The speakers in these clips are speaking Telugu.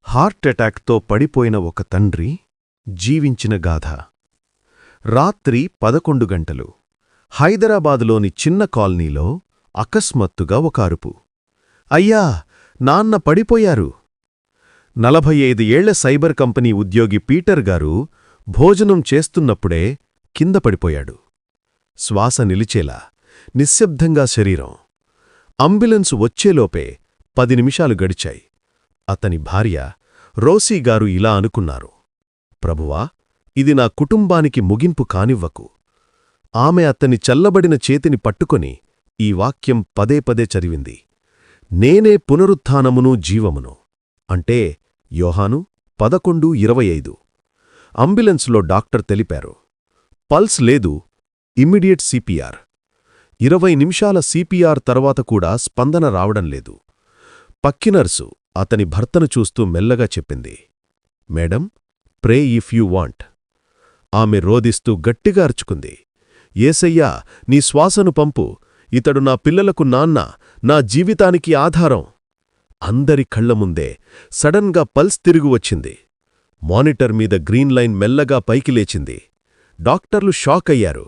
హార్టెటాక్తో పడిపోయిన ఒక తండ్రి జీవించిన గాథ. రాత్రి 11 గంటలు. హైదరాబాదులోని చిన్న కాలనీలో అకస్మాత్తుగా ఒక అరుపు. అయ్యా, నాన్న పడిపోయారు! 45 ఏళ్ల సైబర్ కంపెనీ ఉద్యోగి పీటర్ గారు భోజనం చేస్తున్నప్పుడే కింద పడిపోయాడు. శ్వాస నిలిచేలా, నిశ్శబ్దంగా శరీరం. అంబులెన్సు వచ్చేలోపే 10 నిమిషాలు గడిచాయి. అతని భార్య రోసీగారు ఇలా అనుకున్నారు: ప్రభువా, ఇది నా కుటుంబానికి ముగింపు కానివ్వకు. ఆమె అతని చల్లబడిన చేతిని పట్టుకొని ఈ వాక్యం పదే పదే చదివింది: నేనే పునరుత్థానమును జీవమును. అంటే యోహాను 11:25. అంబులెన్స్లో డాక్టర్ తెలిపారు: పల్స్ లేదు, ఇమ్మీడియట్ సిపిఆర్. 20 నిమిషాల సిపిఆర్ తర్వాత కూడా స్పందన రావడం లేదు. పక్కినర్సు అతని భర్తను చూస్తూ మెల్లగా చెప్పింది: madam, pray if you want. ఆమె రోదిస్తూ గట్టిగా అరుచుకుంది: ఏసయ్యా, నీ శ్వాసను పంపు. ఇతడు నా పిల్లలకు నాన్న, నా జీవితానికి ఆధారం. అందరి కళ్లముందే సడన్గా పల్స్ తిరిగి వచ్చింది. మానిటర్ మీద గ్రీన్ లైన్ మెల్లగా పైకి లేచింది. డాక్టర్లు షాక్ అయ్యారు.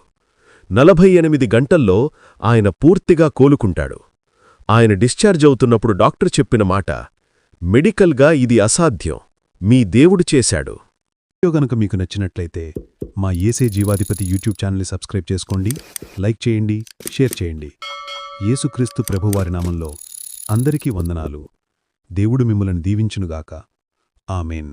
48 గంటల్లో ఆయన పూర్తిగా కోలుకుంటాడు. ఆయన డిశ్చార్జ్ అవుతున్నప్పుడు డాక్టర్ చెప్పిన మాట: మెడికల్గా ఇది అసాధ్యం, మీ దేవుడు చేశాడు. వీడియో గనుక మీకు నచ్చినట్లయితే మా యేసే జీవాధిపతి యూట్యూబ్ ఛానల్ని సబ్స్క్రైబ్ చేసుకోండి, లైక్ చేయండి, షేర్ చేయండి. యేసుక్రీస్తు ప్రభువారి నామంలో అందరికీ వందనాలు. దేవుడు మిమ్మల్ని దీవించునుగాక. ఆమేన్.